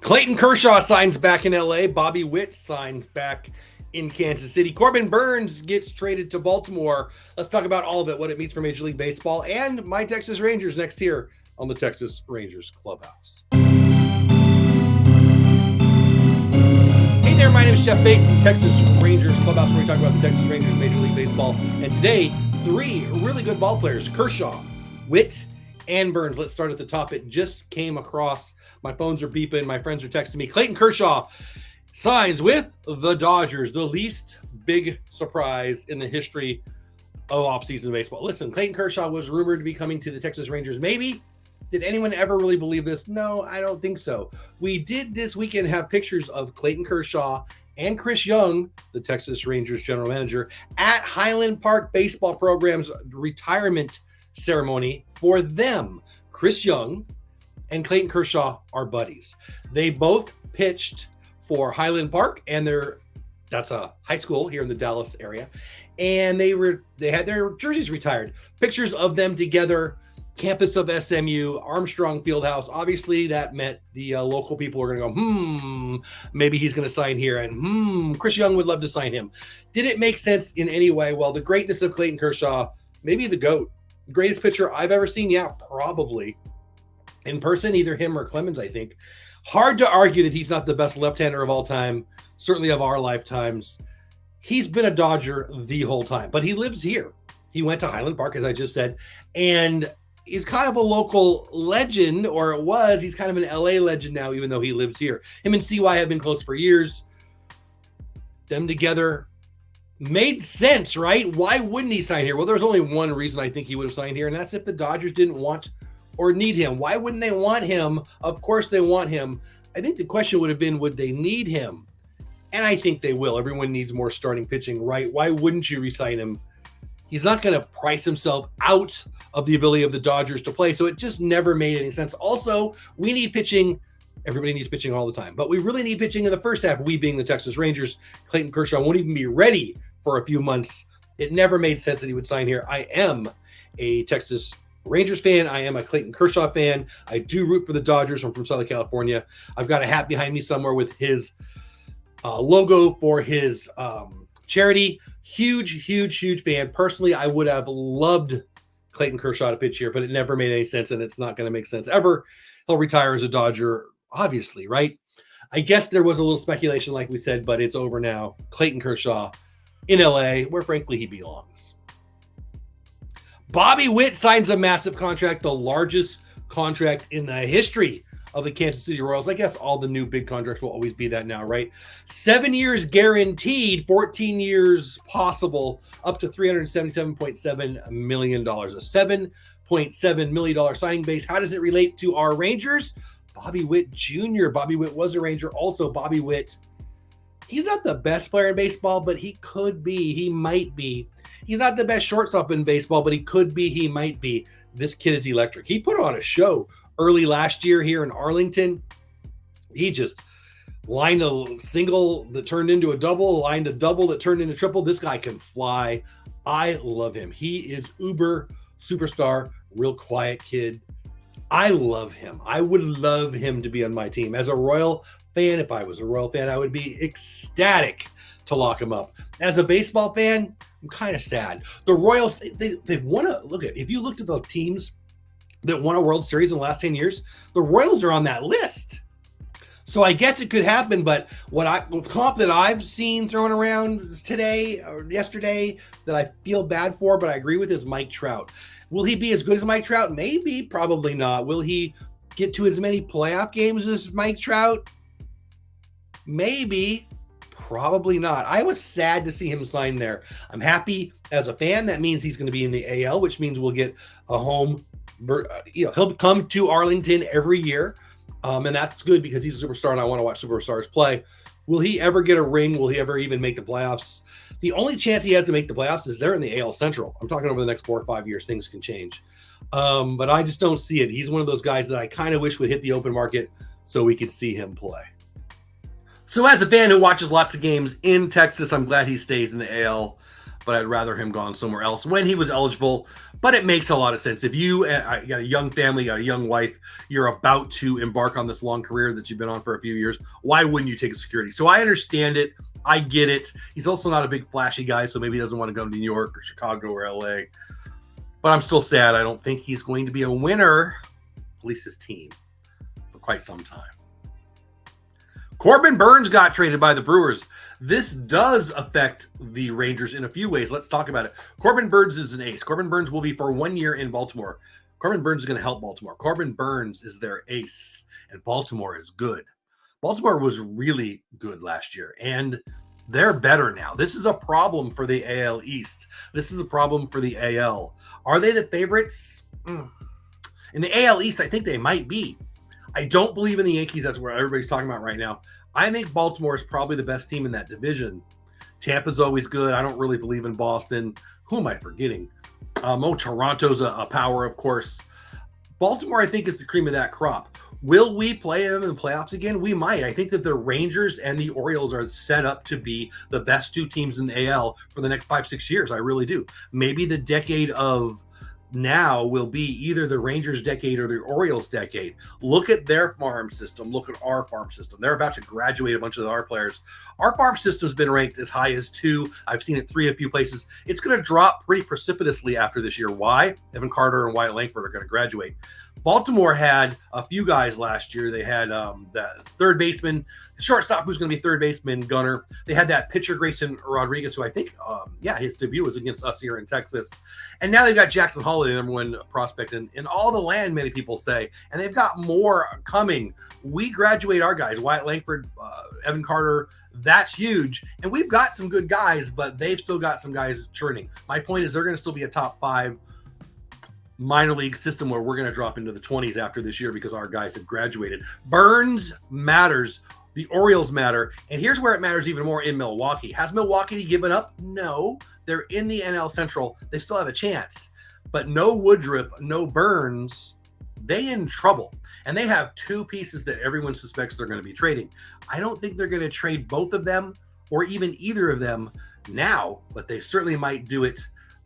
Clayton Kershaw signs back in LA. Bobby Witt signs back in Kansas City. Corbin Burns gets traded to Baltimore. Let's talk about all of it, what it means for Major League Baseball, and my Texas Rangers next here on the Texas Rangers Clubhouse. Hey there, my name is Jeff Bates of the Texas Rangers Clubhouse, where we talk about the Texas Rangers Major League Baseball. And today, three really good ball players, Kershaw, Witt, and Burns. Let's start at the top. It just came across. My phones are beeping. My friends are texting me. Clayton Kershaw signs with the Dodgers, the least big surprise in the history of offseason baseball. Listen, Clayton Kershaw was rumored to be coming to the Texas Rangers. Maybe. Did anyone ever really believe this? No, I don't think so. We did this weekend have pictures of Clayton Kershaw and Chris Young, the Texas Rangers general manager, at Highland Park baseball program's retirement ceremony for them. Chris Young and Clayton Kershaw are buddies. They both pitched for Highland Park, and that's a high school here in the Dallas area, and they had their jerseys retired. Pictures of them together, campus of SMU, Armstrong Fieldhouse. Obviously, that meant the local people were going to go, maybe he's going to sign here, and Chris Young would love to sign him. Did it make sense in any way? Well, the greatness of Clayton Kershaw, maybe the GOAT, greatest pitcher I've ever seen. Yeah, probably. In person, either him or Clemens, I think. Hard to argue that he's not the best left-hander of all time, certainly of our lifetimes. He's been a Dodger the whole time, but he lives here. He went to Highland Park, as I just said, and he's kind of a local legend, or it was. He's kind of an LA legend now, even though he lives here. Him and CY have been close for years. Them together made sense, right? Why wouldn't he sign here? Well, there's only one reason I think he would have signed here, and that's if the Dodgers didn't want or need him. Why wouldn't they want him? Of course they want him. I think the question would have been, would they need him? And I think they will. Everyone needs more starting pitching, right? Why wouldn't you re-sign him? He's not going to price himself out of the ability of the Dodgers to play, so it just never made any sense. Also, we need pitching. Everybody needs pitching all the time, but we really need pitching in the first half, we being the Texas Rangers. Clayton Kershaw won't even be ready for a few months. It never made sense that he would sign here. I am a Texas Rangers fan. I am a Clayton Kershaw fan. I do root for the Dodgers. I'm from Southern California. I've got a hat behind me somewhere with his logo for his charity. Huge fan. Personally, I would have loved Clayton Kershaw to pitch here, but it never made any sense, and it's not going to make sense ever. He'll retire as a Dodger, obviously, right? I guess there was a little speculation, like we said, but it's over now. Clayton Kershaw in LA, where frankly he belongs. Bobby Witt signs a massive contract, the largest contract in the history of the Kansas City Royals. I guess all the new big contracts will always be that now, right? 7 years guaranteed, 14 years possible, up to $377.7 million. A $7.7 million signing base. How does it relate to our Rangers? Bobby Witt Jr. Bobby Witt was a Ranger. Also, Bobby Witt, he's not the best player in baseball, but he could be. He might be. He's not the best shortstop in baseball, but he could be. He might be. This kid is electric. He put on a show early last year here in Arlington. He just lined a single that turned into a double, lined a double that turned into triple. This guy can fly. I love him. He is uber superstar, real quiet kid. I love him. I would love him to be on my team. As a Royal fan, if I was a Royal fan, I would be ecstatic to lock him up. As a baseball fan, I'm kind of sad. The Royals, they've won if you looked at the teams that won a World Series in the last 10 years, the Royals are on that list. So I guess it could happen, but the comp that I've seen thrown around today or yesterday that I feel bad for, but I agree with, is Mike Trout. Will he be as good as Mike Trout? Maybe, probably not. Will he get to as many playoff games as Mike Trout? Maybe. Probably not. I was sad to see him sign there. I'm happy as a fan. That means he's going to be in the AL, which means we'll get a home. He'll come to Arlington every year, and that's good because he's a superstar, and I want to watch superstars play. Will he ever get a ring? Will he ever even make the playoffs? The only chance he has to make the playoffs is they're in the AL Central. I'm talking over the next 4 or 5 years. Things can change, but I just don't see it. He's one of those guys that I kind of wish would hit the open market so we could see him play. So as a fan who watches lots of games in Texas, I'm glad he stays in the AL. but I'd rather him gone somewhere else when he was eligible. But it makes a lot of sense. If you got a young family, got a young wife, you're about to embark on this long career that you've been on for a few years, why wouldn't you take a security? So I understand it. I get it. He's also not a big flashy guy, so maybe he doesn't want to go to New York or Chicago or LA. But I'm still sad. I don't think he's going to be a winner, at least his team, for quite some time. Corbin Burns got traded by the Brewers. This does affect the Rangers in a few ways. Let's talk about it. Corbin Burns is an ace. Corbin Burns will be for 1 year in Baltimore. Corbin Burns is going to help Baltimore. Corbin Burns is their ace, and Baltimore is good. Baltimore was really good last year, and they're better now. This is a problem for the AL East. This is a problem for the AL. Are they the favorites? In the AL East, I think they might be. I don't believe in the Yankees. That's what everybody's talking about right now. I think Baltimore is probably the best team in that division. Tampa's always good. I don't really believe in Boston. Who am I forgetting? Toronto's a power, of course. Baltimore, I think, is the cream of that crop. Will we play them in the playoffs again? We might. I think that the Rangers and the Orioles are set up to be the best two teams in the AL for the next 5-6 years. I really do. Maybe the decade of now will be either the Rangers decade or the Orioles decade. Look at their farm system. Look at our farm system. They're about to graduate a bunch of our players. Our farm system's been ranked as high as 2. I've seen it 3 in a few places. It's going to drop pretty precipitously after this year. Why? Evan Carter and Wyatt Langford are going to graduate. Baltimore had a few guys last year. They had the third baseman, the shortstop who's going to be third baseman, Gunner. They had that pitcher, Grayson Rodriguez, who I think, his debut was against us here in Texas. And now they've got Jackson Holiday, number 1 prospect in all the land, many people say. And they've got more coming. We graduate our guys, Wyatt Langford, Evan Carter. That's huge. And we've got some good guys, but they've still got some guys churning. My point is they're going to still be a top 5 minor league system where we're going to drop into the 20s after this year because our guys have graduated. Burns matters. The Orioles matter. And here's where it matters even more in Milwaukee. Has Milwaukee given up? No. They're in the NL Central. They still have a chance. But no Woodruff, no Burns, they in trouble. And they have 2 pieces that everyone suspects they're going to be trading. I don't think they're going to trade both of them or even either of them now, but they certainly might do it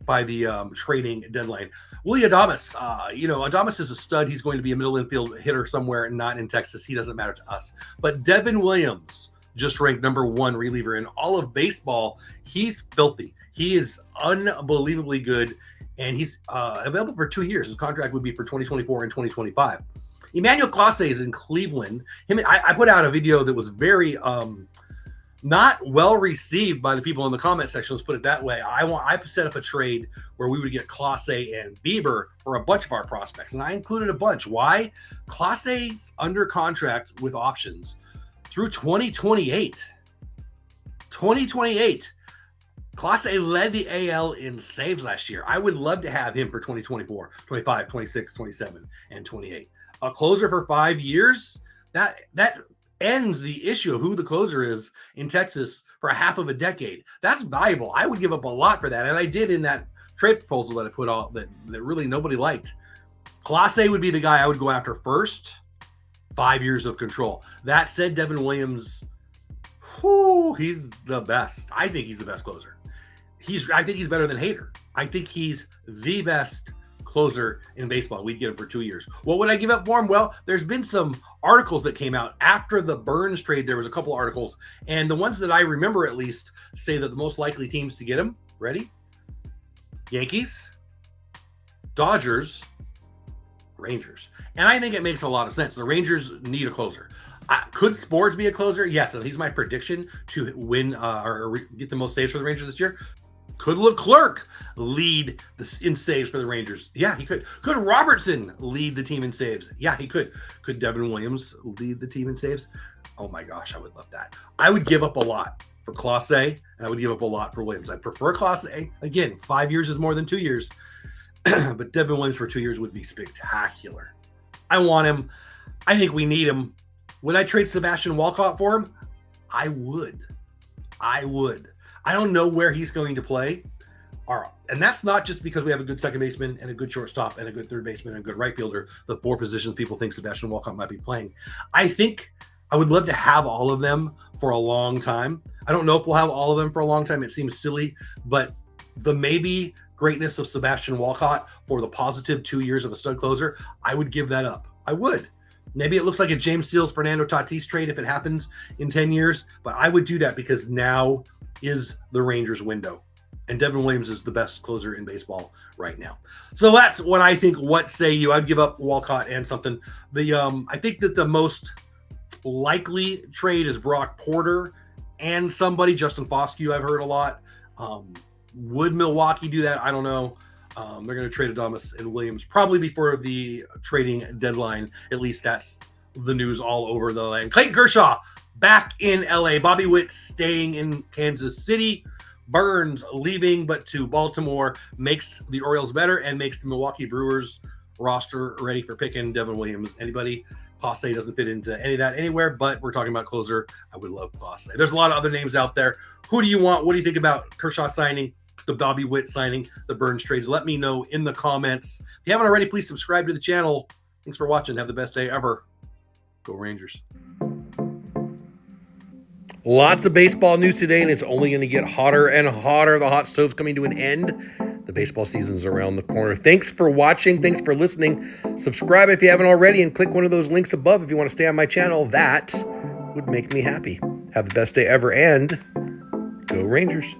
by the trading deadline. Willie Adames, Adames is a stud. He's going to be a middle infield hitter somewhere, not in Texas. He doesn't matter to us. But Devin Williams, just ranked number 1 reliever in all of baseball. He's filthy. He is unbelievably good, and he's available for 2 years. His contract would be for 2024 and 2025. Emmanuel Clase is in Cleveland. I put out a video that was very not well received by the people in the comment section. Let's put it that way. I set up a trade where we would get Clase and Bieber for a bunch of our prospects, and I included a bunch. Why? Clase's under contract with options through 2028. 2028. Clase led the AL in saves last year. I would love to have him for 2024, 25, 26, 27, and 28. A closer for 5 years, that ends the issue of who the closer is in Texas for half of a decade. That's valuable. I would give up a lot for that, and I did in that trade proposal that I put out that really nobody liked. Clase would be the guy I would go after first. 5 years of control. That said, Devin Williams, he's the best. I think he's the best closer. I think he's better than Hader. I think he's the best closer in baseball. We'd get him for 2 years. What would I give up for him? Well, there's been some articles that came out after the Burns trade. There was a couple articles, and the ones that I remember at least say that the most likely teams to get him, ready? Yankees, Dodgers, Rangers. And I think it makes a lot of sense. The Rangers need a closer. Could Sports be a closer? Yes, and he's my prediction to win or get the most saves for the Rangers this year. Could Leclerc lead in saves for the Rangers? Yeah, he could. Could Robertson lead the team in saves? Yeah, he could. Could Devin Williams lead the team in saves? Oh my gosh, I would love that. I would give up a lot for Clase, and I would give up a lot for Williams. I prefer Clase. Again, 5 years is more than 2 years, but Devin Williams for 2 years would be spectacular. I want him. I think we need him. Would I trade Sebastian Walcott for him? I would. I don't know where he's going to play. And that's not just because we have a good second baseman and a good shortstop and a good third baseman and a good right fielder, the 4 positions people think Sebastian Walcott might be playing. I think I would love to have all of them for a long time. I don't know if we'll have all of them for a long time. It seems silly, but the maybe greatness of Sebastian Walcott for the positive 2 years of a stud closer, I would give that up. I would. Maybe it looks like a James Seals, Fernando Tatis trade if it happens in 10 years, but I would do that because now is the Rangers window. And Devin Williams is the best closer in baseball right now. So that's what I think. What say you? I'd give up Walcott and something. I think that the most likely trade is Brock Porter and somebody, Justin Foscue, I've heard a lot. Would Milwaukee do that? I don't know. They're going to trade Adames and Williams probably before the trading deadline. At least that's the news all over the land. Clayton Kershaw back in LA. Bobby Witt staying in Kansas City. Burns leaving, but to Baltimore makes the Orioles better and makes the Milwaukee Brewers roster ready for picking Devin Williams. Anybody? Clase doesn't fit into any of that anywhere, but we're talking about closer. I would love Clase. There's a lot of other names out there. Who do you want? What do you think about Kershaw signing, the Bobby Witt signing, the Burns trades? Let me know in the comments. If you haven't already, please subscribe to the channel. Thanks for watching. Have the best day ever. Go Rangers. Lots of baseball news today, and it's only going to get hotter and hotter. The hot stove's coming to an end. The baseball season's around the corner. Thanks for watching. Thanks for listening. Subscribe if you haven't already, and click one of those links above if you want to stay on my channel. That would make me happy. Have the best day ever, and go Rangers.